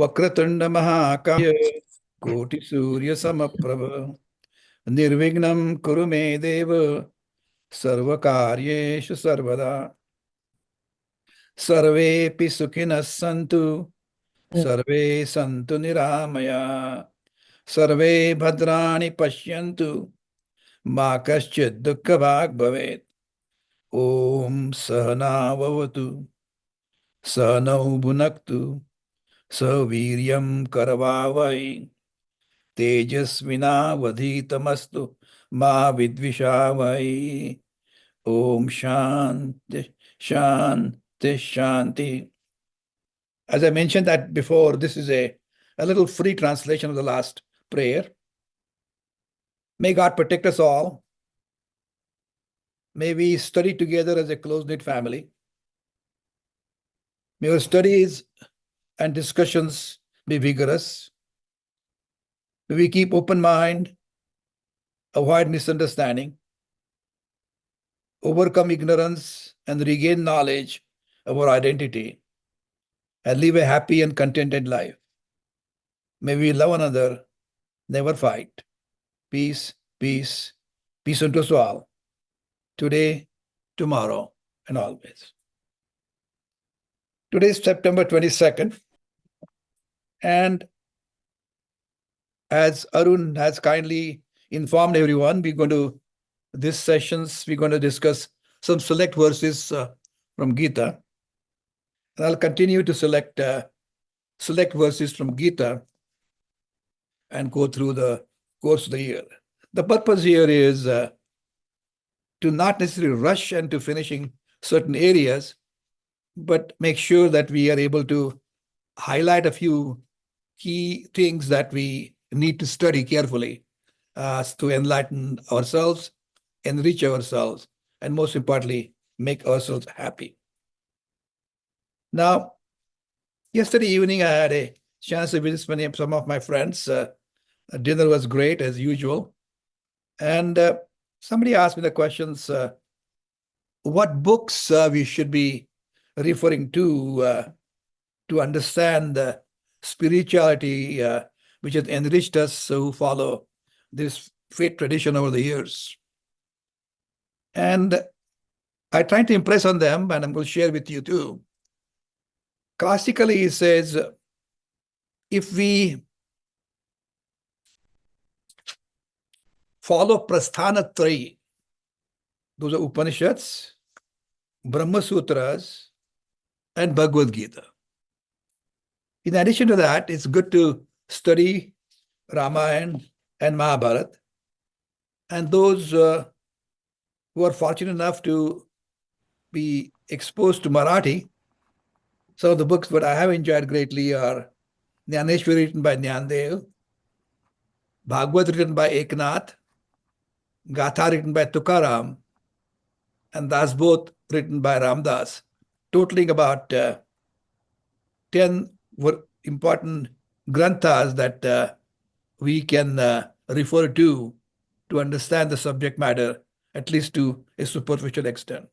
वक्रतुंड महाकाय कोटि सूर्य समप्रभ निर्विघ्नं कुरु मे देव सर्वकार्येषु सर्वदा सर्वेऽपि सुखिनः सन्तु सर्वे सन्तु निरामया सर्वे भद्राणि पश्यन्तु मा कश्चित् दुःखभाग् भवेत् ॐ सहनाववतु सहनौ भुनक्तु सह वीर्यं करवावहै तेजस्विनावधीतमस्तु मा विद्विषावहै ॐ शान्ति शान्ति शान्ति. As I mentioned that before, this is a little free translation of the last prayer. May God protect us all. May we study together as a close-knit family. May our studies and discussions be vigorous. May we keep open mind, avoid misunderstanding, overcome ignorance, and regain knowledge of our identity, and live a happy and contented life. May we love one another, never fight. Peace, peace, peace unto us all, today, tomorrow, and always. Today is September 22nd, and as Arun has kindly informed everyone, we're going to discuss some select verses from Gita. And I'll continue to select verses from Gita and go through the course of the year. The purpose here is to not necessarily rush into finishing certain areas, but make sure that we are able to highlight a few key things that we need to study carefully to enlighten ourselves, enrich ourselves, and most importantly, make ourselves happy. Now, yesterday evening, I had a chance to visit some of my friends. Dinner was great, as usual. And somebody asked me the questions, what books we should be referring to understand the spirituality which has enriched us who follow this faith tradition over the years. And I tried to impress on them, and I'm going to share with you too. Classically, it says, if we follow Prasthanatrayi, those are Upanishads, Brahma Sutras, and Bhagavad Gita. In addition to that, it's good to study Ramayana and Mahabharata. And those who are fortunate enough to be exposed to Marathi, some of the books that I have enjoyed greatly are Jnaneshwari written by Jnandev, Bhagavad written by Eknath, Gatha written by Tukaram, and Das both written by Ramdas, totaling about 10 important granthas that we can refer to understand the subject matter, at least to a superficial extent.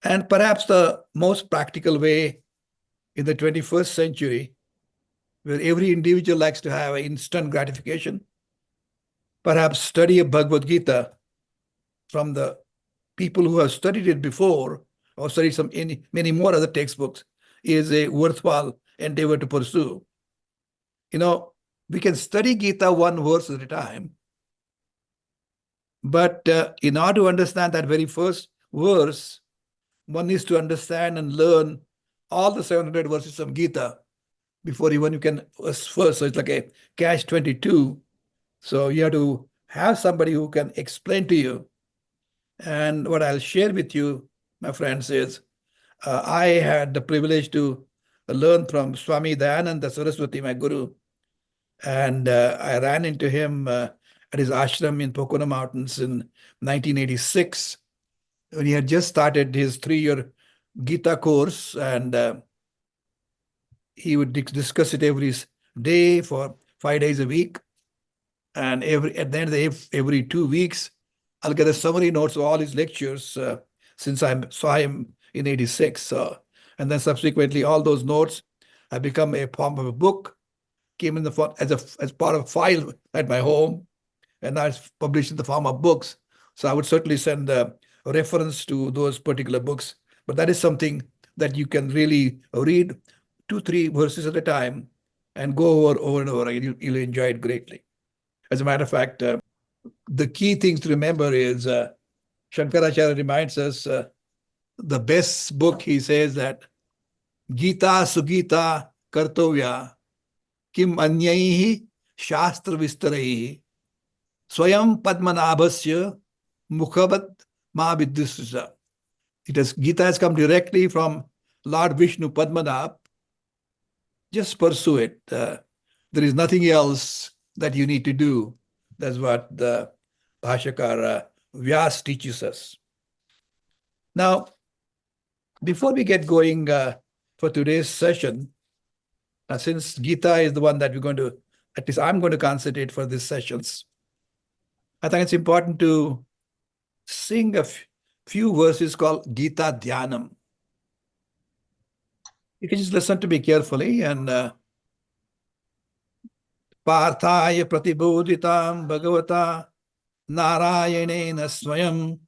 And perhaps the most practical way in the 21st century, where every individual likes to have an instant gratification, perhaps study a Bhagavad Gita from the people who have studied it before or studied many more other textbooks is a worthwhile endeavor to pursue. You know, we can study Gita one verse at a time, but in order to understand that very first verse, one needs to understand and learn all the 700 verses of Gita before even you can first. So it's like a catch-22. So you have to have somebody who can explain to you. And what I'll share with you, my friends, is I had the privilege to learn from Swami Dayananda Saraswati, my guru. And I ran into him at his ashram in Pocono Mountains in 1986, when he had just started his 3-year Gita course, and he would discuss it every day for 5 days a week. And at the end of every 2 weeks, I'll get a summary notes of all his lectures since I saw him in 86. And then subsequently, all those notes have become a form of a book, came in the form as part of a file at my home, and now it's published in the form of books. So I would certainly send a reference to those particular books. But that is something that you can really read 2, 3 verses at a time and go over and over, and you'll enjoy it greatly. As a matter of fact, the key things to remember is Shankaracharya reminds us the best book, he says that Gita Sugita Kartovya Kim Anyaihi Shastra Vistaraihi Swayam Padmanabhasya Mukhavat Ma Vidyusya. Gita has come directly from Lord Vishnu Padmanabh. Just pursue it. There is nothing else that you need to do. That's what the Bhashakara Vyas teaches us. Now, before we get going for today's session, since Gita is the one that we're going to, at least I'm going to concentrate for these sessions, I think it's important to sing a few verses called Gita Dhyanam. You can just listen to me carefully and Parthaya Pratibodhitam Bhagavata Narayanena Swayam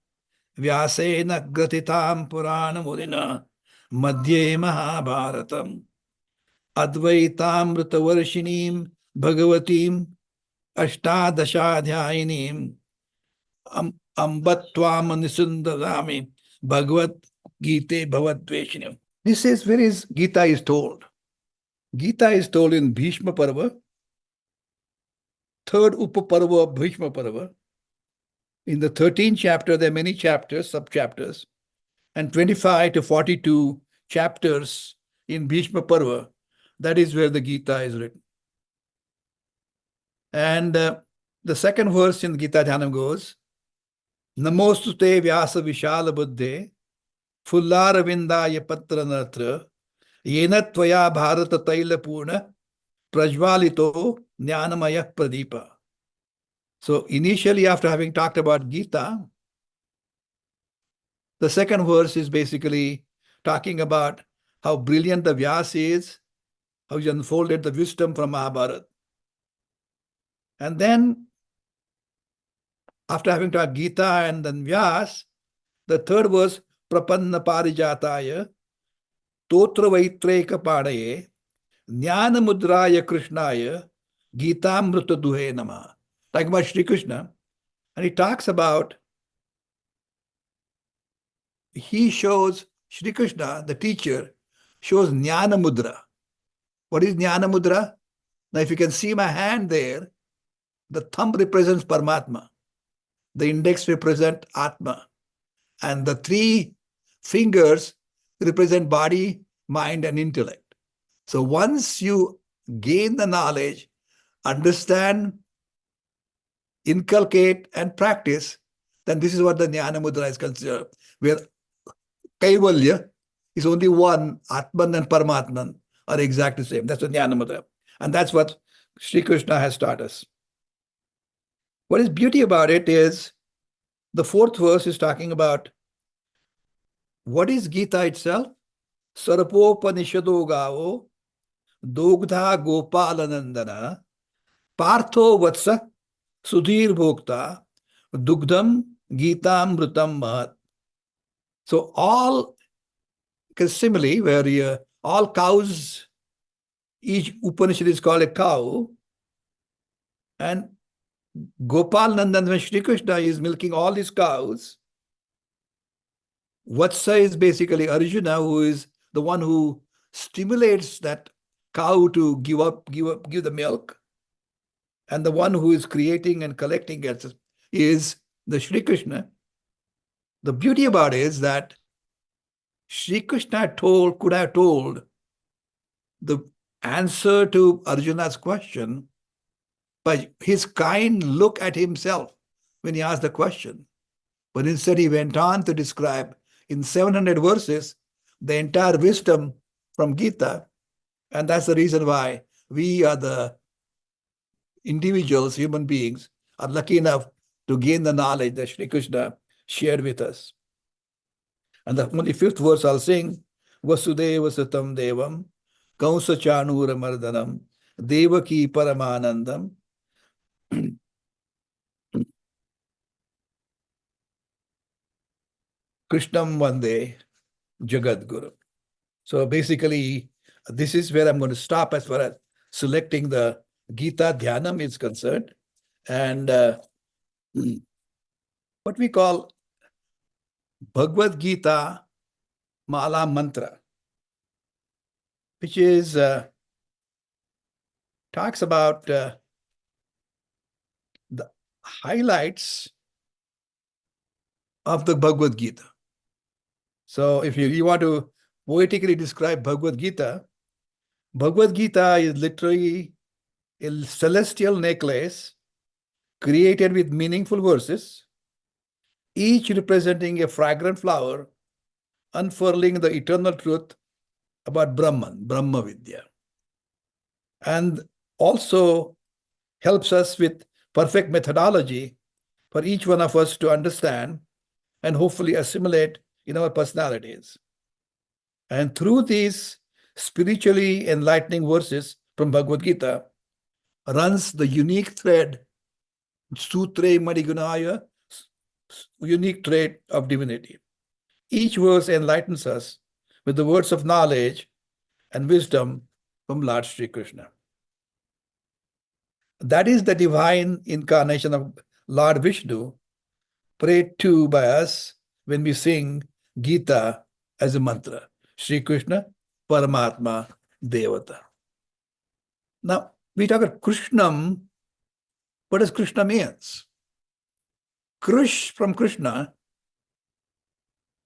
Vyasena Gratitam Purana Mudina Madhye Mahabharatam Advaitamrita Varshinim Bhagavatim Ashtadashadhyayinim Ambatvam Nisundadami Bhagavad Gita Bhavadveshinim. This is where is Gita is told. Gita is told in Bhishma Parva, third Upaparva of Bhishma Parva. In the 13th chapter, there are many chapters, sub-chapters, and 25 to 42 chapters in Bhishma Parva. That is where the Gita is written. And the second verse in Gita Dhanam goes, Namostute Vyasa Vishala Buddhe, Fullara Vindaya Patra Natra, Yena Tvaya Bharata Taila Purna, Prajvalito Jnanamaya Pradipa. So initially, after having talked about Gita, the second verse is basically talking about how brilliant the Vyas is, how he unfolded the wisdom from Mahabharata. And then, after having talked Gita and then Vyas, the third verse, Prapanna Parijataya, Totra Vaitreka Padaye, Jnana Mudraya Krishnaya, Gitamrita Duhe Nama. Talking about Sri Krishna. And he talks about, he shows, Sri Krishna, the teacher, shows Jnana Mudra. What is Jnana Mudra? Now, if you can see my hand there, the thumb represents Paramatma, the index represents Atma, and the 3 fingers represent body, mind, and intellect. So once you gain the knowledge, understand, inculcate, and practice, then this is what the Jnana Mudra is considered, where Kaivalya is only one, Atman and Paramatman are exactly the same. That's the Jnana Mudra. And that's what Sri Krishna has taught us. What is beauty about it is the 4th verse is talking about what is Gita itself? Sarpopanishado Gavo, Dogdha Gopalanandana, Partho Vatsa, Sudhir Bhokta, Dugdham Gitamrutam Mahat. So all, simile, where all cows, each Upanishad is called a cow, and Gopal Nandan, when Shri Krishna is milking all these cows, Vatsa is basically Arjuna, who is the one who stimulates that cow to give the milk. And the one who is creating and collecting it is the Shri Krishna. The beauty about it is that Shri Krishna could have told the answer to Arjuna's question by his kind look at himself when he asked the question. But instead he went on to describe in 700 verses the entire wisdom from Gita. And that's the reason why we are the individuals, human beings, are lucky enough to gain the knowledge that Shri Krishna shared with us. And the only 5th verse I'll sing, Vasudeva Satam Devam, Kansa Chanura Mardanam, Devaki Paramanandam, Krishnam Vande Jagat Guru. So basically, this is where I'm going to stop as far as selecting the Gita Dhyanam is concerned. And what we call Bhagavad Gita Mala Mantra, which is talks about the highlights of the Bhagavad Gita. So if you want to poetically describe Bhagavad Gita is literally a celestial necklace created with meaningful verses, each representing a fragrant flower unfurling the eternal truth about Brahman, Brahma Vidya. And also helps us with perfect methodology for each one of us to understand and hopefully assimilate in our personalities. And through these spiritually enlightening verses from Bhagavad Gita runs the unique thread, Sutre Madigunaya, unique thread of divinity. Each verse enlightens us with the words of knowledge and wisdom from Lord Sri Krishna. That is the divine incarnation of Lord Vishnu, prayed to by us when we sing Gita as a mantra. Sri Krishna, Paramatma, Devata. Now, we talk about Krishnam. What does Krishna means? Krish from Krishna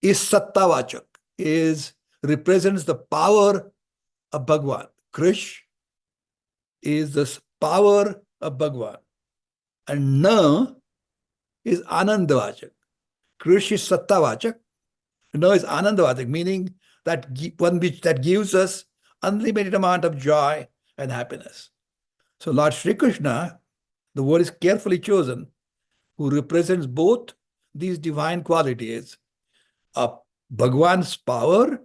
is Sattavachak, represents the power of Bhagwan. Krish is the power of Bhagwan. And Na is Anandavachak. Krish is Sattavachak. Na is Anandavachak, meaning that one which that gives us unlimited amount of joy and happiness. So Lord Sri Krishna, the word is carefully chosen, who represents both these divine qualities of Bhagwan's power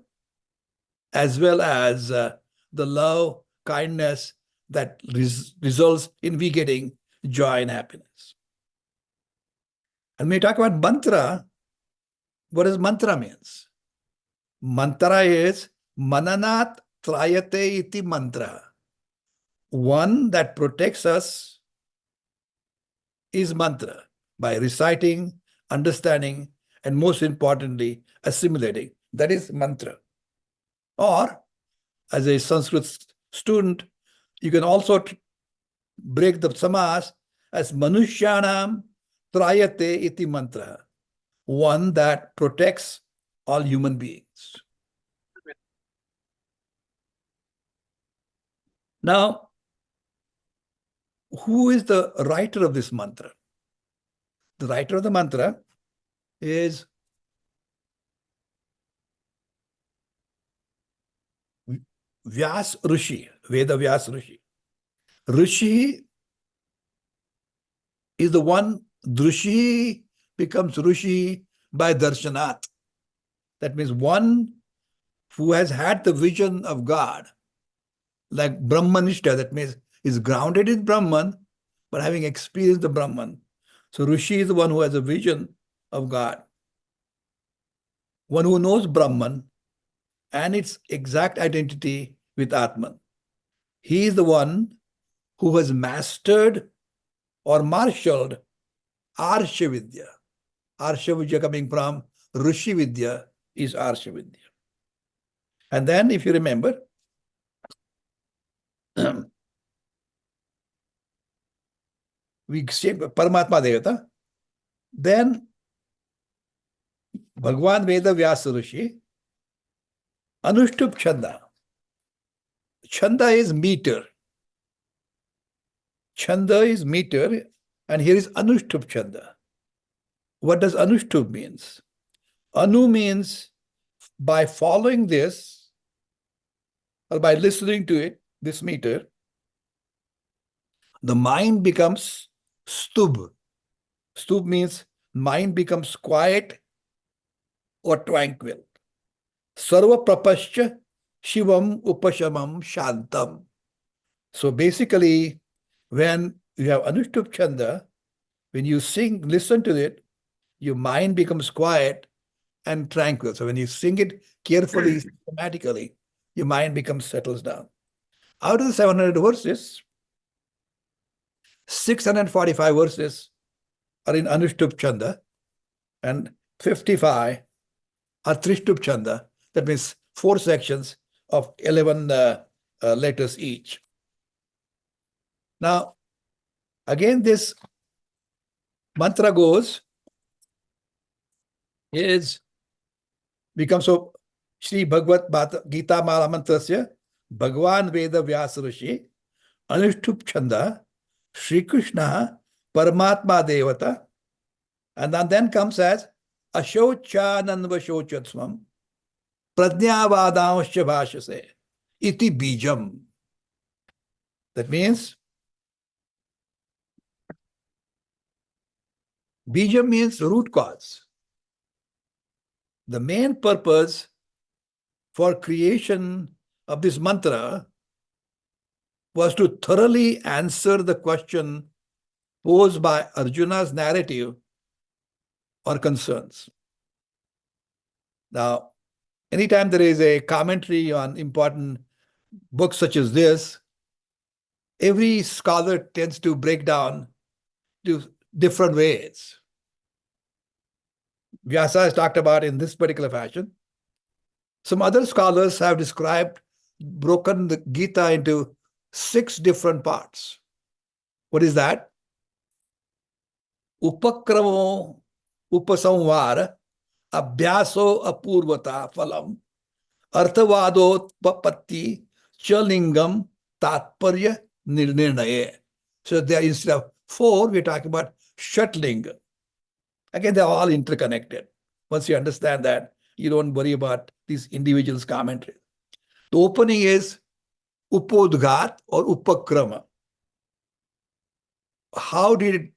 as well as the love, kindness that results in we getting joy and happiness. And when we talk about mantra, what does mantra means? Mantra is mananat trayate iti mantra. One that protects us is mantra by reciting, understanding, and most importantly, assimilating. That is mantra. Or, as a Sanskrit student, you can also break the samas as manushyanam trayate iti mantra, one that protects all human beings. Now, who is the writer of this mantra? The writer of the mantra is Vyas Rishi, Veda Vyas Rishi. Rishi is the one, Drushi becomes Rishi by Darshanat. That means one who has had the vision of God, like Brahmanishta, that means is grounded in Brahman, but having experienced the Brahman. So Rishi is the one who has a vision of God, one who knows Brahman and its exact identity with Atman. He is the one who has mastered or marshaled Arsha Vidya. Arsha Vidya coming from Rishi Vidya is Arsha Vidya. And then if you remember, we say Paramatma Devata, then Bhagwan Veda Vyasa Rishi, Anushtup Chanda. Chanda is meter. Chanda is meter, and here is Anushtup Chanda. What does Anushtup means? Anu means by following this, or by listening to it, this meter, the mind becomes stub. Stub means mind becomes quiet or tranquil. Sarva prapascha Shivam Upashamam Shantam. So basically, when you have Anushtup Chanda, when you sing, listen to it, your mind becomes quiet and tranquil. So when you sing it carefully, systematically, your mind settles down. Out of the 700 verses, 645 verses are in Anushtup Chanda and 55 are Trishtup Chanda. That means 4 sections of 11 letters each. Now, again, this mantra goes, is becomes so Sri Bhagavad Gita Mala Mantrasya Bhagwan Veda Vyasa Rishi Anushtup Chanda Sri Krishna Paramatma Devata, and then comes as Ashochananvashochatsvam Pradnyavadanscha Bhashase Iti Bijam. That means Bijam means root cause. The main purpose for creation of this mantra was to thoroughly answer the question posed by Arjuna's narrative or concerns. Now, anytime there is a commentary on important books such as this, every scholar tends to break down to different ways. Vyasa is talked about in this particular fashion. Some other scholars have broken the Gita into 6 different parts. What is that? Upakramo upasamvara abhyaso apurvata phalam arthavadotpatti chalingam tatparya nirnaye. So there, instead of 4, we're talking about shatlinga. Again, they're all interconnected. Once you understand that, you don't worry about these individuals' commentary. The opening is upodghat or upakrama. How did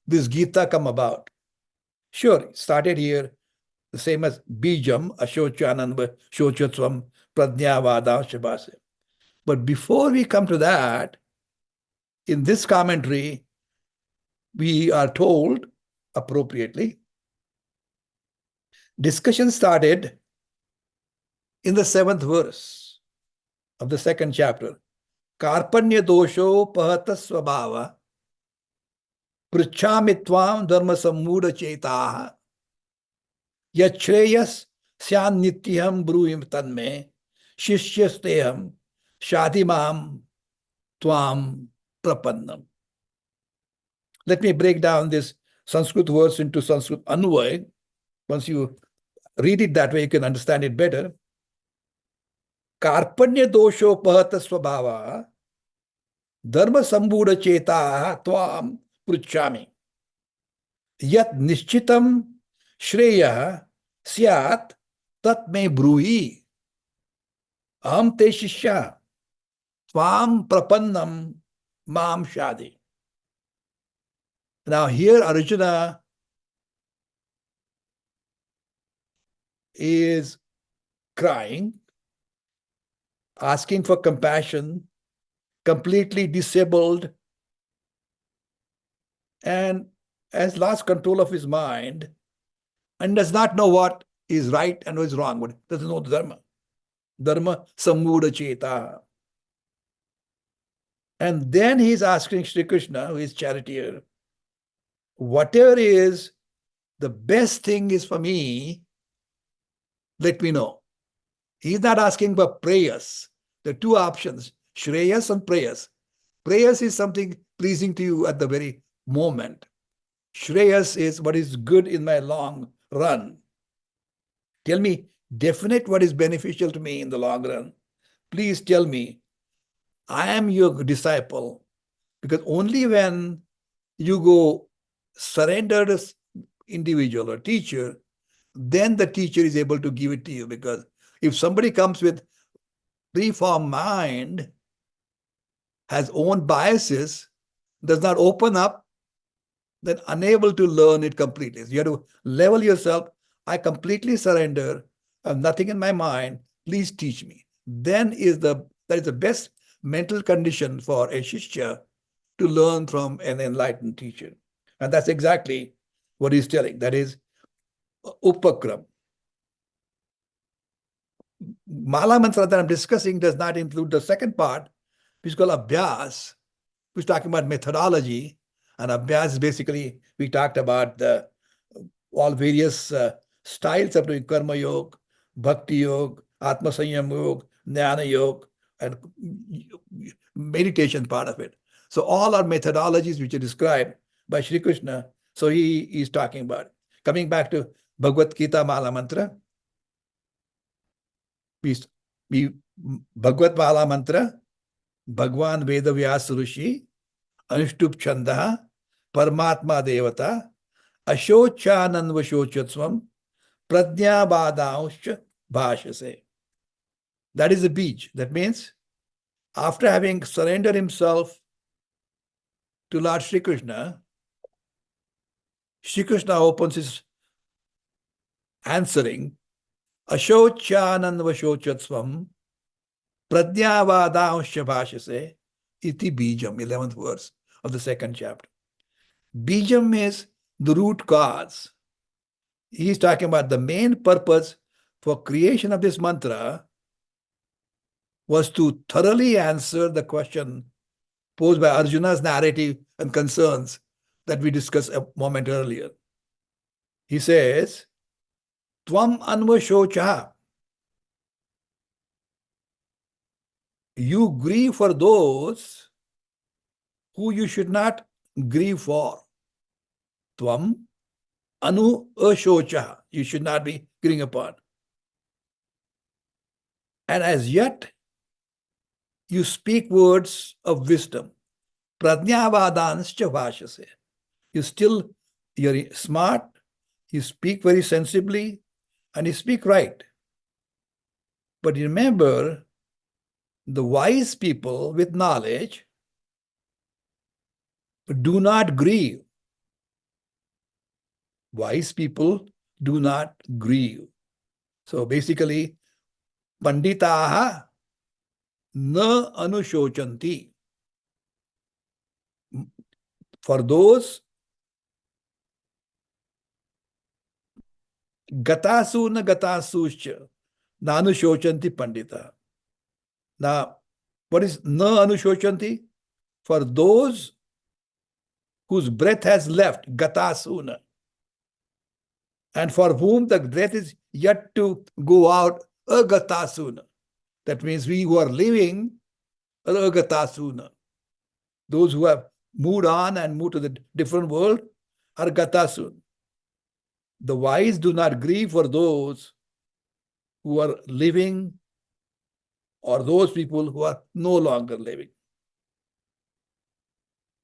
this Gita come about? Sure, it started here, the same as Bijam, Ashochananva, Shochatsvam, Pradnyavada, Shabase. But before we come to that, in this commentary, we are told appropriately, discussion started in the 7th verse of the 2nd chapter. Karpanya dosho pahata swabhava pruchhamitvam dharma sammuda chetaha yachreyas syan nityam bruhim tanme shishyasteham shadimam tvam prapannam. Let me break down this Sanskrit verse into Sanskrit anvay. Once you read it that way, you can understand it better. Karpanya dosho pahata swabhava dharma sambuda cheta tvam pruchami yat nishchitam shreya syat tat me bruhi aham te shishya tvam prapannam mam shadi. Now here Arjuna is crying, asking for compassion, completely disabled, and has lost control of his mind and does not know what is right and what is wrong, but doesn't know the dharma. Dharma sammuda cheta. And then he's asking Sri Krishna, who is charioteer, whatever is the best thing is for me, let me know. He's not asking for prayers. There are 2 options, Shreyas and prayers. Prayers is something pleasing to you at the very moment. Shreyas is what is good in my long run. Tell me definite what is beneficial to me in the long run. Please tell me. I am your disciple, because only when you go surrendered individual or teacher, then the teacher is able to give it to you. Because if somebody comes with preformed mind, has own biases, does not open up, then unable to learn it completely. So you have to level yourself. I completely surrender. I have nothing in my mind. Please teach me. then that is the best mental condition for a shishya to learn from an enlightened teacher. And that's exactly what he's telling. That is upakram. Mala mantra that I'm discussing does not include the second part, which is called abhyas, which is talking about methodology. And abhyas is basically, we talked about the all various styles of doing karma yoga, bhakti yoga, atma sanyam yoga, jnana yoga, and meditation part of it. So all are methodologies which are described by Sri Krishna. So he is talking about it. Coming back to Bhagavad Gita Mala Mantra, we Bhagavad Mala Mantra, Bhagwan Veda Vyas Rishi, Anushtup Chandaha, Paramatma Devata, Ashochananvashochatsvam, Pradnyabadauscha Bhashase. That is the beach. That means after having surrendered himself to Lord Sri Krishna opens his answering, Ashochananvashochatsvam, Pradnyabadauscha Bhashase, iti bijam, 11th verse of the second chapter. Bijam is the root cause. He's talking about the main purpose for creation of this mantra was to thoroughly answer the question posed by Arjuna's narrative and concerns that we discussed a moment earlier. He says, Tvam anvashocha. You grieve for those who you should not grieve for. Tvam anu ashocha. You should not be grieving upon. And as yet, you speak words of wisdom. Pradnyavadanscha bhashase. You're smart, you speak very sensibly, and you speak right. But remember, the wise people with knowledge do not grieve. Wise people do not grieve. So basically, panditaha na anushochanti. For those gatasu na gatasuscha na anushochanti pandita. Now, what is na anushochanti? For those whose breath has left, gatasuna, and for whom the breath is yet to go out, agatasuna. That means we who are living, agatasuna. Those who have moved on and moved to the different world are gatasun. The wise do not grieve for those who are living or those people who are no longer living.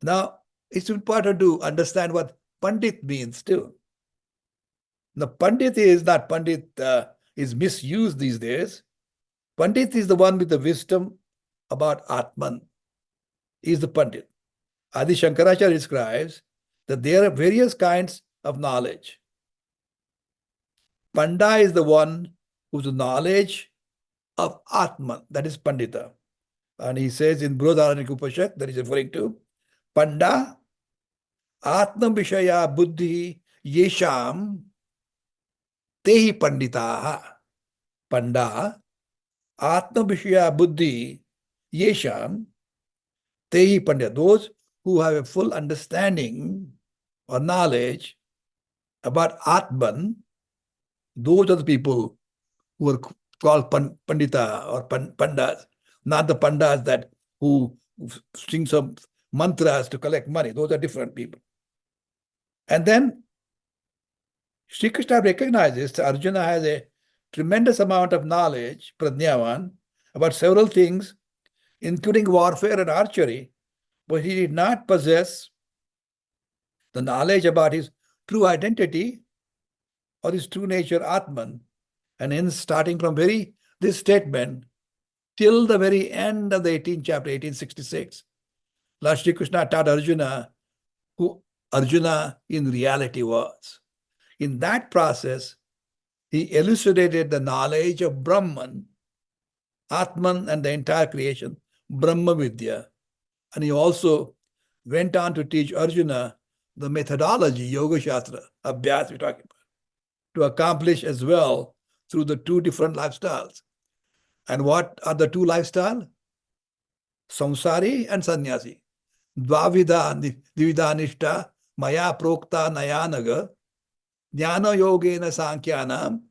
Now, it's important to understand what Pandit means too. The Pandit is not Pandit is misused these days. Pandit is the one with the wisdom about Atman. He is the Pandit. Adi Shankaracharya describes that there are various kinds of knowledge. Panda is the one whose knowledge of Atman, that is Pandita. And he says in Brihadaranyaka Upanishad, that is referring to Panda, Atma Vishaya Buddhi Yesham Tehi Panditaha. Panda, Atma Vishaya Buddhi Yesham Tehi Pandita. Those who have a full understanding or knowledge about Atman, those are the people who are called Pandita or Pandas, not the Pandas that who sing some mantras to collect money. Those are different people. And then Sri Krishna recognizes that Arjuna has a tremendous amount of knowledge, pradnyavan, about several things, including warfare and archery, but he did not possess the knowledge about his true identity or his true nature, Atman. And hence, starting from this statement till the very end of the 18th chapter, 1866, Lord Sri Krishna taught Arjuna who Arjuna in reality was. In that process, he elucidated the knowledge of Brahman, Atman and the entire creation, Brahma Vidya. And he also went on to teach Arjuna the methodology, Yoga Shastra, Abhyas we're talking about, to accomplish as well through the two different lifestyles. And what are the two lifestyles? Samsari and Sannyasi. Dvavida, Divida Nishta, Maya Prokta Nayanaga, Jnana Yogena Sankyanam,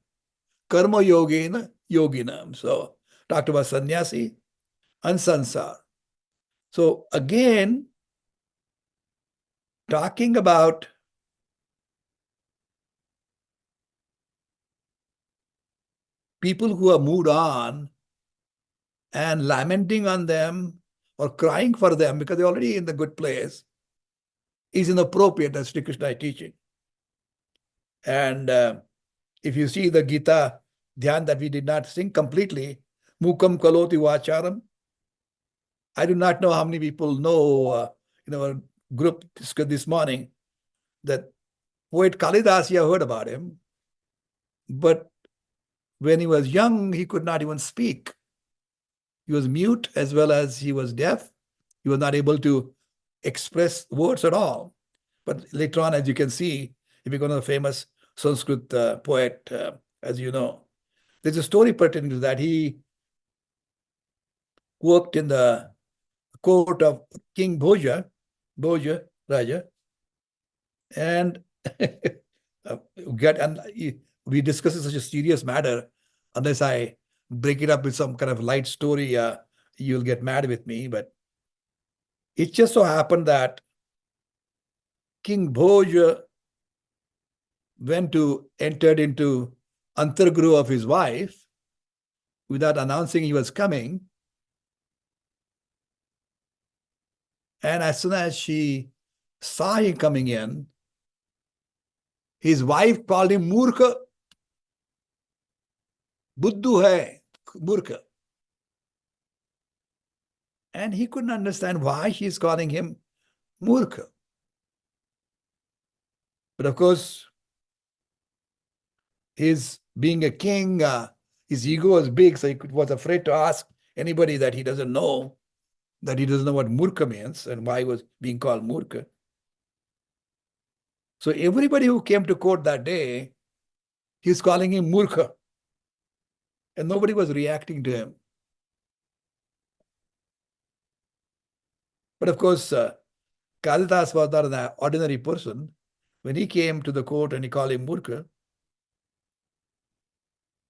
Karma Yogena Yoginam. So, talked about sannyasi and sansar. So, again, talking about people who have moved on and lamenting on them or crying for them because they're already in the good place is inappropriate as Sri Krishna is teaching. And if you see the Gita Dhyan that we did not sing completely, Mukam Kaloti Vacharam, I do not know how many people know in our group this morning that poet Kalidas, you heard about him, but when he was young, he could not even speak. He was mute as well as he was deaf. He was not able to express words at all. But later on, as you can see, he became a famous Sanskrit poet, as you know. There's a story pertaining to that. He worked in the court of King Bhoja Raja, and we discuss such a serious matter. Unless I break it up with some kind of light story, you'll get mad with me. But it just so happened that King Bhoja entered into Antargruh of his wife without announcing he was coming. And as soon as she saw him coming in, his wife called him Murkha. Buddhu hai, Murkha. And he couldn't understand why she's calling him Murkha. But of course, his being a king, his ego was big, so he was afraid to ask anybody that he doesn't know what Murkha means and why he was being called Murkha. So everybody who came to court that day, he's calling him Murkha. And nobody was reacting to him. But of course, Kalidas was not an ordinary person. When he came to the court and he called him Murkha,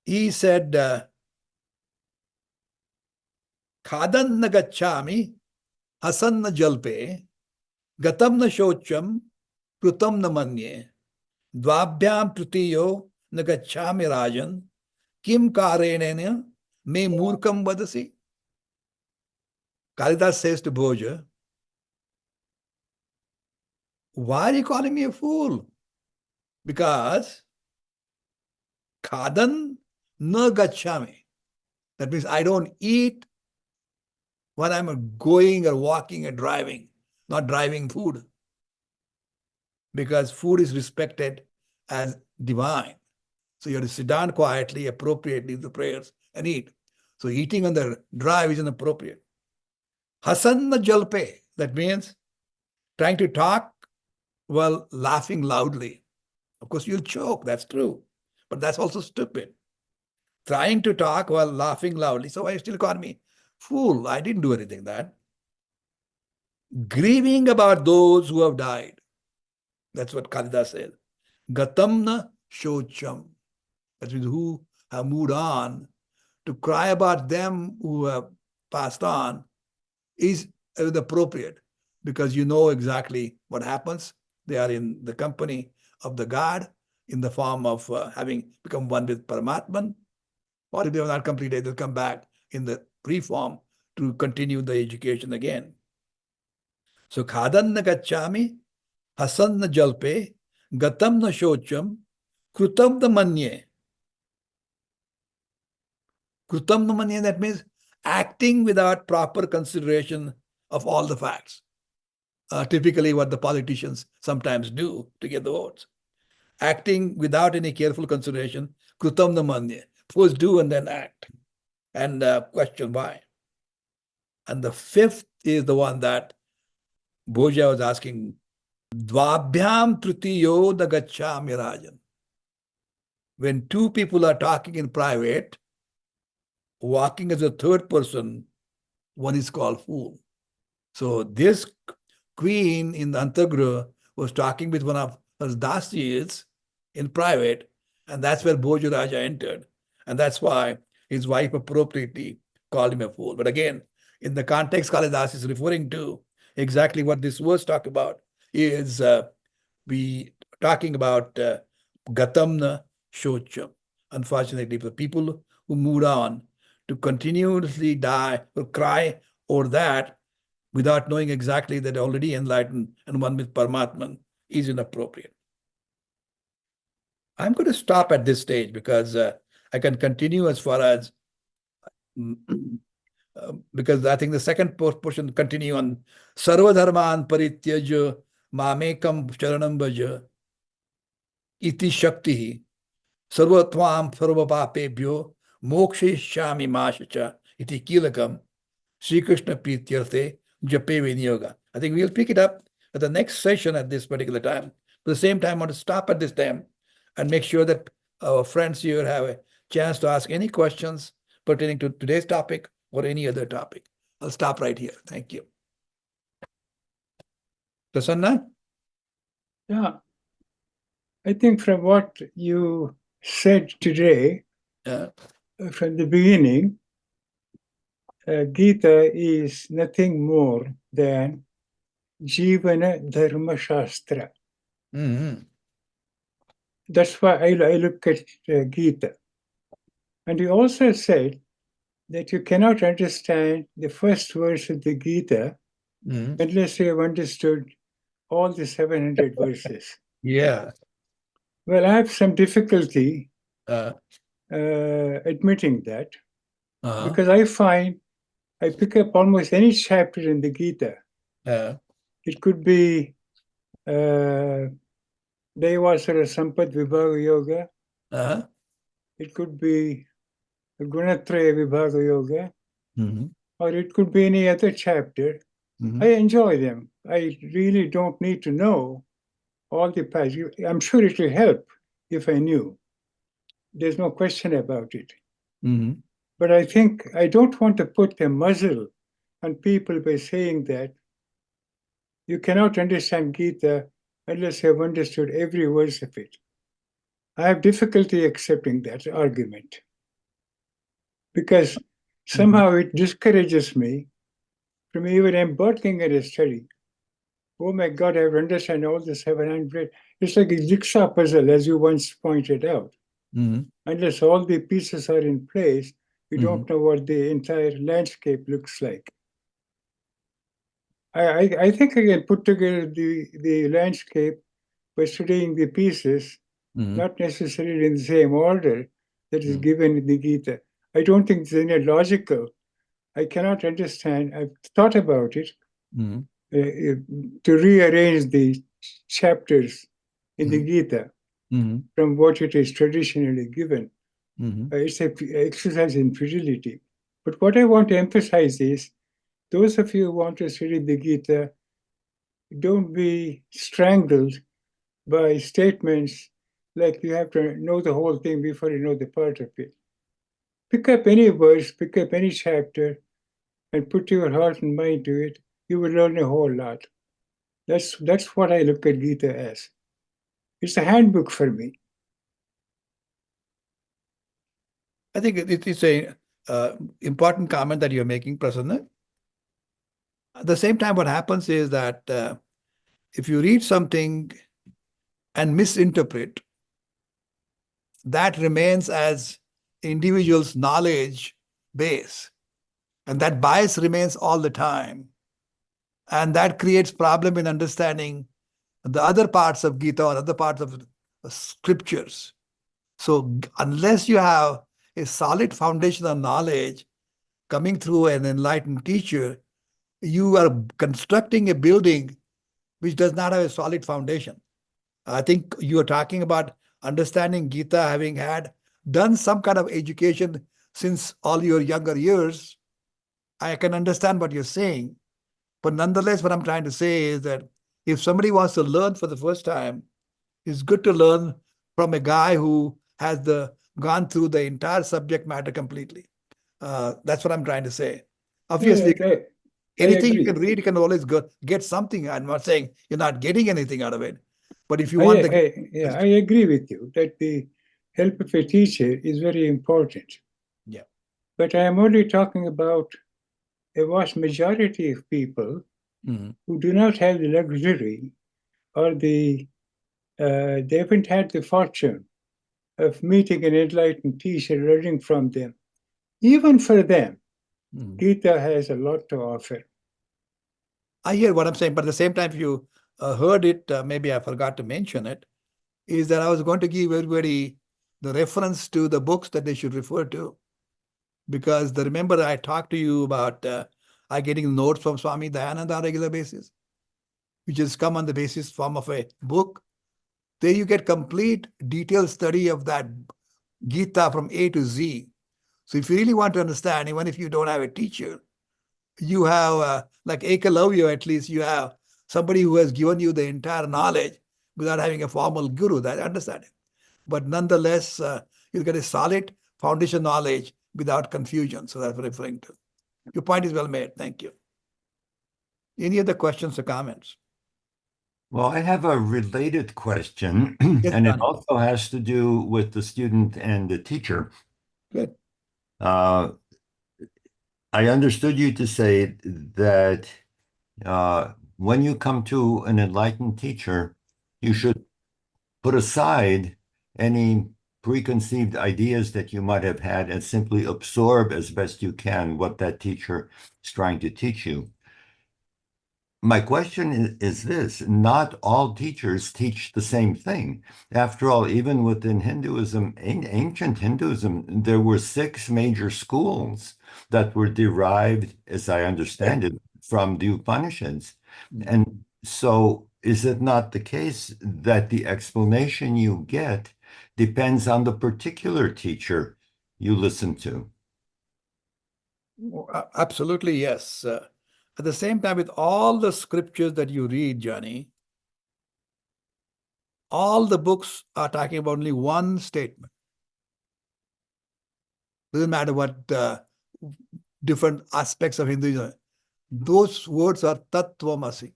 he said, Khadan na gacchami, hasan na jalpe, gatam na shocham, krutam na manye, dvabhyam tritiyo na gacchami rajan, kim karenena me murkam vadasi. Kalidas says to Bhoja, why are you calling me a fool? Because khadan na gacchami. That means I don't eat when I'm going or walking or driving, not driving food. Because food is respected as divine. So you have to sit down quietly, appropriately, the prayers, and eat. So eating on the drive is inappropriate. Hasanna jalpe, that means trying to talk while laughing loudly. Of course, you'll choke, that's true. But that's also stupid. Trying to talk while laughing loudly. So why you still call me fool? I didn't do anything that. Grieving about those who have died. That's what Kalidas says. Gatamna shocham. That means who have moved on. To cry about them who have passed on is appropriate because you know exactly what happens. They are in the company of the God in the form of having become one with Paramatman. Or if they have not completed, they'll come back in the pre-form to continue the education again. So khadan na gacchami, hasan na jalpe, gatam na shocham, krutam na manye. Krutam na manye, that means acting without proper consideration of all the facts. Typically what the politicians sometimes do to get the votes. Acting without any careful consideration, krutam na manye. First do and then act. and question why. And the fifth is the one that Bhoja was asking, Dvabhyam tritiyo dagachami rajan. When two people are talking in private, walking as a third person, one is called fool. So this queen in the Antagra was talking with one of her dasis in private, and that's where Bhoja Raja entered. And that's why his wife appropriately called him a fool. But again, in the context Kalidas is referring to, exactly what this verse talk about is we talking about Gatamna Shocham. Unfortunately, for people who moved on to continuously die or cry over that without knowing exactly that they're already enlightened and one with Paramatman is inappropriate. I'm going to stop at this stage because I can continue as far as because I think the second portion continue on Sarva Dharman Parityaja Mamekam Charanam Bhaja Iti Shakti Sarvatvam Sarvapapebhyo Mokshishami Mashacha Iti Kilakam Sri Krishna Prityarthe Jape Vinyoga. I think we'll pick it up at the next session at this particular time. At the same time, I want to stop at this time and make sure that our friends here have a chance to ask any questions pertaining to today's topic or any other topic. I'll stop right here. Thank you. Prasanna? Yeah, I think from what you said today, from the beginning, Gita is nothing more than Jivana Dharma Shastra. Mm-hmm. That's why I look at Gita. And he also said that you cannot understand the first verse of the Gita unless you have understood all the 700 verses. Yeah. Well, I have some difficulty admitting that because I find I pick up almost any chapter in the Gita. It could be Devasara Sampad Vibhaga Yoga. It could be Gunatraya Vibhaga Yoga. Or it could be any other chapter. I enjoy them. I really don't need to know all the passages. I'm sure it will help if I knew. There's no question about it. But I think I don't want to put a muzzle on people by saying that you cannot understand Gita unless you have understood every verse of it. I have difficulty accepting that argument because somehow it discourages me from even embarking on a study. Oh my God, I understand all the 700. It's like a jigsaw puzzle, as you once pointed out. Unless all the pieces are in place, you don't know what the entire landscape looks like. I think I can put together the landscape by studying the pieces, not necessarily in the same order that is given in the Gita. I don't think it's any logical. I cannot understand. I've thought about it to rearrange the chapters in the Gita from what it is traditionally given. It's an exercise in futility. But what I want to emphasize is those of you who want to study the Gita, don't be strangled by statements like you have to know the whole thing before you know the part of it. Pick up any verse, pick up any chapter, and put your heart and mind to it. You will learn a whole lot. That's what I look at Gita as. It's a handbook for me. I think it is a important comment that you're making, Prasanna. At the same time, what happens is that if you read something and misinterpret, that remains as individual's knowledge base. And that bias remains all the time. And that creates problem in understanding the other parts of Gita or other parts of scriptures. So unless you have a solid foundation of knowledge coming through an enlightened teacher, you are constructing a building which does not have a solid foundation. I think you are talking about understanding Gita, having had done some kind of education since all your younger years, I can understand what you're saying. But nonetheless, what I'm trying to say is that if somebody wants to learn for the first time, it's good to learn from a guy who has gone through the entire subject matter completely. That's what I'm trying to say. Obviously, I anything you agree. can read, you can always get something. I'm not saying you're not getting anything out of it, but if you want I agree with you that the help of a teacher is very important. Yeah. But I am only talking about a vast majority of people who do not have the luxury or they haven't had the fortune of meeting an enlightened teacher, learning from them. Even for them, Gita has a lot to offer. I hear what I'm saying, but at the same time, if you heard it, maybe I forgot to mention it, is that I was going to give everybody the reference to the books that they should refer to. Because remember I talked to you about I getting notes from Swami Dayananda on a regular basis, which has come on the basis form of a book. There you get complete detailed study of that Gita from A to Z. So if you really want to understand, even if you don't have a teacher, you have, like Ekalavya, at least you have somebody who has given you the entire knowledge without having a formal guru, that understanding. But nonetheless, you get a solid foundation knowledge without confusion. So that's what I'm referring to. Your point is well made. Thank you. Any other questions or comments? Well, I have a related question, Yes, and it Johnny. also has to do with the student and the teacher. Good. I understood you to say that when you come to an enlightened teacher, you should put aside any preconceived ideas that you might have had and simply absorb as best you can what that teacher is trying to teach you. My question is this: not all teachers teach the same thing. After all, even within Hinduism, ancient Hinduism, there were 6 major schools that were derived, as I understand it, from the Upanishads. And so is it not the case that the explanation you get depends on the particular teacher you listen to? Absolutely, yes. At the same time, with all the scriptures that you read, Johnny, all the books are talking about only one statement. Doesn't matter what different aspects of Hinduism. Those words are Tattvamasi.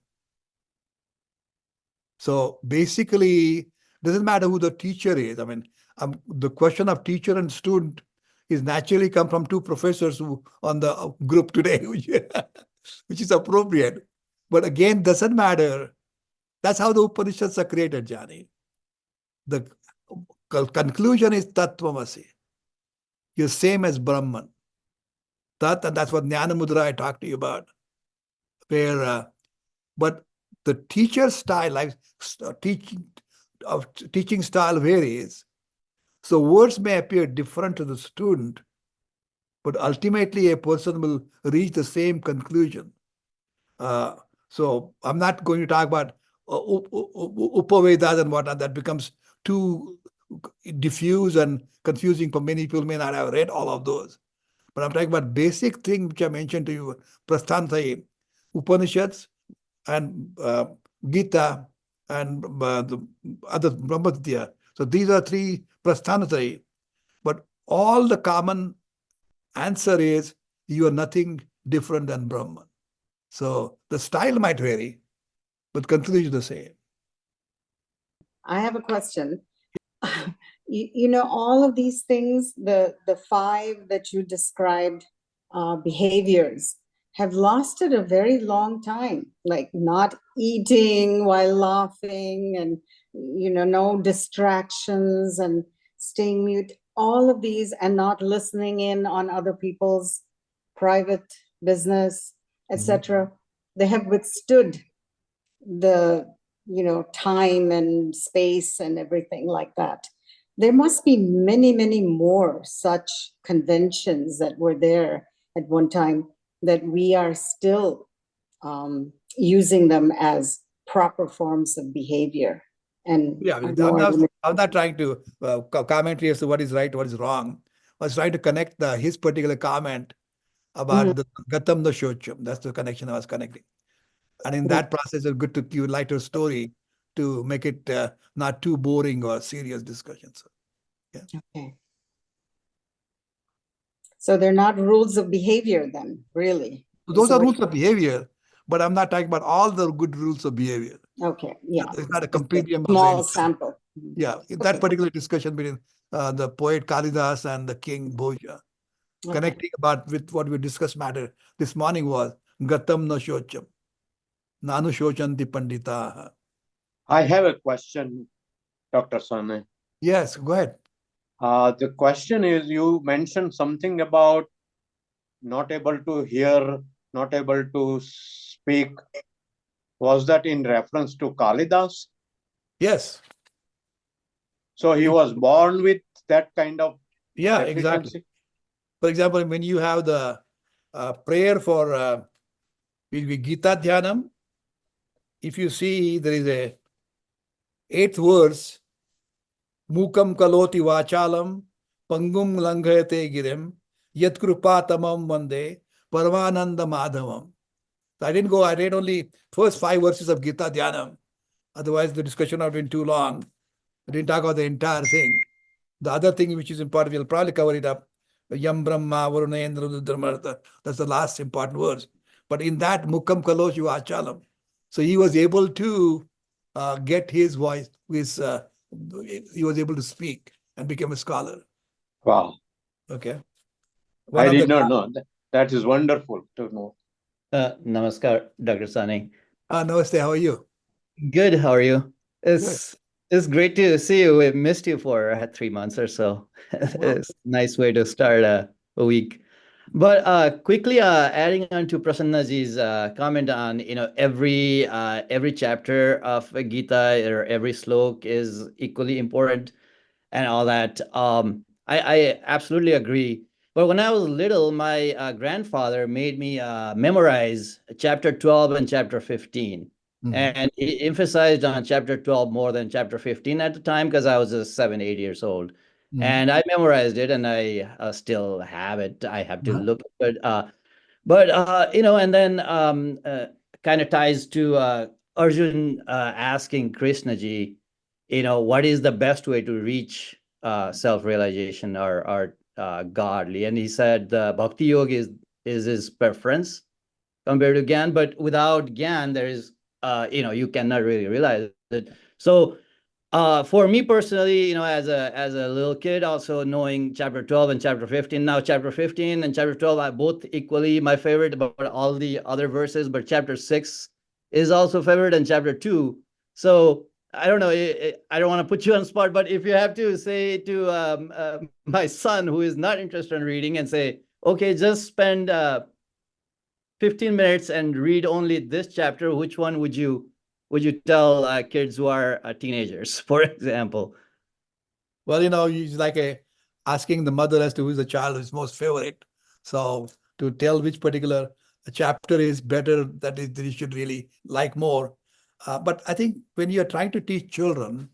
So basically, doesn't matter who the teacher is. I mean, the question of teacher and student is naturally come from 2 professors who on the group today, which is appropriate. But again, doesn't matter. That's how the Upanishads are created, Johnny. The conclusion is Tattvamasi. You're same as Brahman. Tat, and that's what Jnana Mudra I talked to you about. Where, but the teacher style, like teaching style varies. So words may appear different to the student, but ultimately a person will reach the same conclusion. So I'm not going to talk about Upavedas and whatnot. That becomes too diffuse and confusing for many people. May not have read all of those. But I'm talking about basic thing which I mentioned to you: Prasthantrayi, Upanishads, and Gita, and the other Brahma Vidya. So these are 3 Prasthantrayi. But all the common answer is you are nothing different than Brahman. So the style might vary, but conclusion is the same. I have a question. You know, all of these things, the 5 that you described, behaviors, have lasted a very long time, like not eating while laughing and, you know, no distractions and staying mute, all of these, and not listening in on other people's private business, etc. They have withstood the, you know, time and space and everything like that. There must be many, many more such conventions that were there at one time that we are still using them as proper forms of behavior. And yeah, I'm not trying to comment as to what is right, what is wrong. was trying to connect his particular comment about the Gatam no Shocham. That's the connection I was connecting. And in that process, it's good to give a lighter story to make it not too boring or serious discussions. Yeah. Okay. So they're not rules of behavior then, really. So those are rules of behavior, but I'm not talking about all the good rules of behavior. Okay, yeah. It's not a Just compendium of small them. sample. Yeah, in that particular discussion between the poet Kalidas and the king Bhoja, connecting about with what we discussed matter this morning was Gatam no Shocham, Nanu Shochanti Pandita. I have a question, Dr. Sane. Yes, go ahead. The question is, you mentioned something about not able to hear, not able to speak. Was that in reference to Kalidas? Yes. So he was born with that kind of deficiency? Exactly. For example, when you have the prayer for Gita Dhyanam, if you see there is a 8th verse, Mukam kaloti vachalam, pangum langhayate girim, yat krupatamam vande, parvananda madhavam. So I read only first 5 verses of Gita Dhyanam. Otherwise, the discussion would have been too long. I didn't talk about the entire thing. The other thing which is important, we'll probably cover it up. Yam Brahma, Varunendra, Rudramartha. That's the last important verse. But in that, Mukam Kaloshu Achalam. So he was able to get his voice, he was able to speak and became a scholar. Wow. Okay. I did not know. That is wonderful to know. Namaskar, Dr. Sane. Namaste, how are you? Good, how are you? It's great to see you. We missed you for 3 months or so. It's a nice way to start a week. But quickly adding on to Prasannaji's comment on, every chapter of Gita or every slok is equally important and all that. I absolutely agree. But when I was little, my grandfather made me memorize chapter 12 and chapter 15. And he emphasized on chapter 12 more than chapter 15 at the time because I was just 7, 8 years old. And I memorized it, and I still have it. I have to look at it. And then kind of ties to Arjun asking Krishnaji, what is the best way to reach self-realization or godly? And he said the bhakti yoga is his preference compared to Gyan, but without Gyan, there is, you cannot really realize it. So for me personally, as a little kid, also knowing chapter 12 and chapter 15, now chapter 15 and chapter 12 are both equally my favorite about all the other verses, but chapter 6 is also favorite, and chapter 2. So I don't know, I don't want to put you on the spot, but if you have to say to my son who is not interested in reading and say, okay, just spend 15 minutes and read only this chapter, which one would you tell kids who are teenagers, for example? Well, it's like asking the mother as to who's the child who's most favorite. So to tell which particular chapter is better, that is, you should really like more. But I think when you're trying to teach children,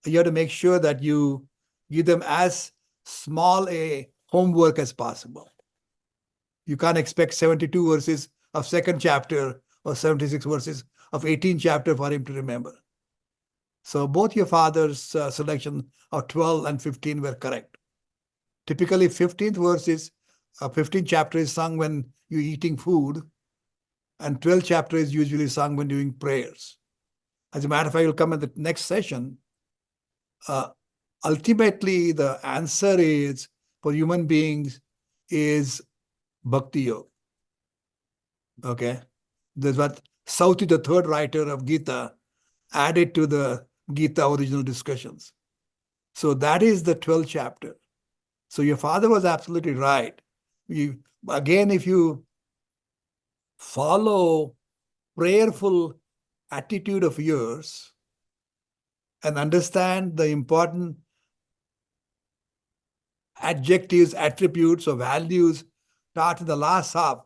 you have to make sure that you give them as small a homework as possible. You can't expect 72 verses of 2nd chapter or 76 verses of 18th chapter for him to remember. So both your father's selection of 12 and 15 were correct. Typically, 15th verses, 15th chapter is sung when you're eating food, and 12th chapter is usually sung when doing prayers. As a matter of fact, you'll come in the next session. Ultimately, the answer is for human beings is Bhakti Yoga. Okay, there's what Sauti, the 3rd writer of Gita, added to the Gita original discussions. So that is the 12th chapter. So your father was absolutely right. Again, if you follow prayerful attitude of yours and understand the important adjectives, attributes, or values taught in the last half,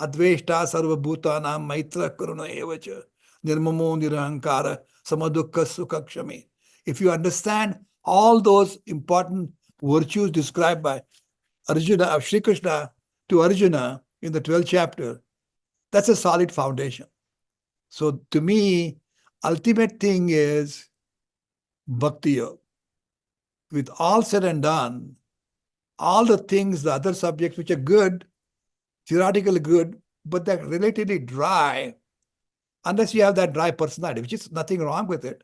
Adveshta sarva bhutanam maitra karuna evacha nirmamo nirahankara samadukka sukha kshami. If you understand all those important virtues described by Arjuna, Sri Krishna to Arjuna in the 12th chapter, that's a solid foundation. So to me, ultimate thing is bhakti yoga. With all said and done, all the things, the other subjects which are good, theoretically good, but they're relatively dry, unless you have that dry personality, which is nothing wrong with it.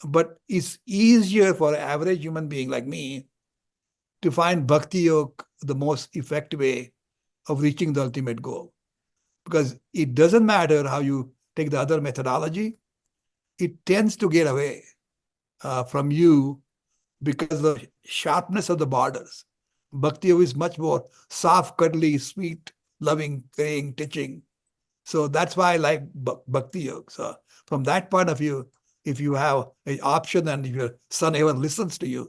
But it's easier for an average human being like me to find bhakti yoga the most effective way of reaching the ultimate goal. Because it doesn't matter how you take the other methodology, it tends to get away from you because of the sharpness of the borders. Bhakti yoga is much more soft, cuddly, sweet, loving, caring, teaching. So that's why I like bhakti yoga. So from that point of view, if you have an option and if your son ever listens to you,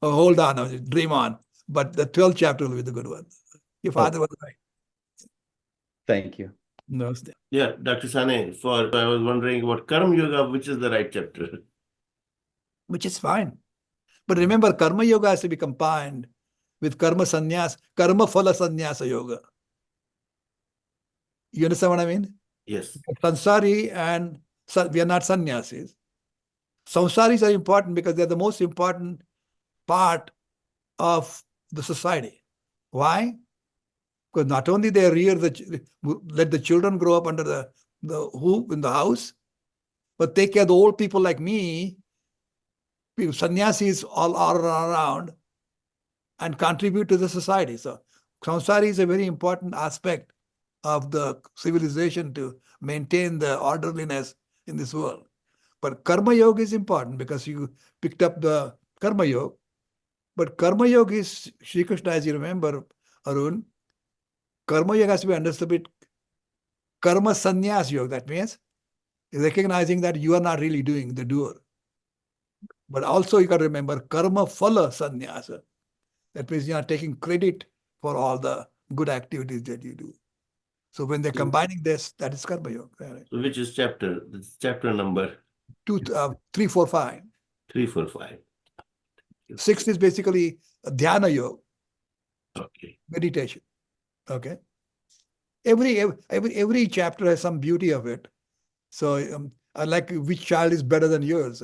hold on, dream on. But the 12th chapter will be the good one. Your father was right. Thank you. No, Yeah, Dr. Sane, I was wondering about Karma Yoga, which is the right chapter? which is fine. But remember, karma yoga has to be combined with karma sannyas, karma phala sannyasa yoga. You understand what I mean? Yes. Sansari and we are not sannyasis. Samsaris are important because they're the most important part of the society. Why? Because not only they let the children grow up under the hoop in the house, but take care of the old people like me, sannyasis all around, and contribute to the society. So samsari is a very important aspect of the civilization to maintain the orderliness in this world. But karma yoga is important because you picked up the karma yoga. But karma yoga is Sri Krishna, as you remember, Arun. Karma yoga has to be understood with karma sannyas yoga. That means recognizing that you are not really doing the doer. But also you got to remember karma phala sannyasa. That means you are taking credit for all the good activities that you do. So when they're combining this, that is karma yoga. So which is chapter? This chapter number 3, 4, 5. 3, 4, 5. 6 is basically dhyana yoga, Okay. meditation. Okay. Every chapter has some beauty of it. So I like which child is better than yours,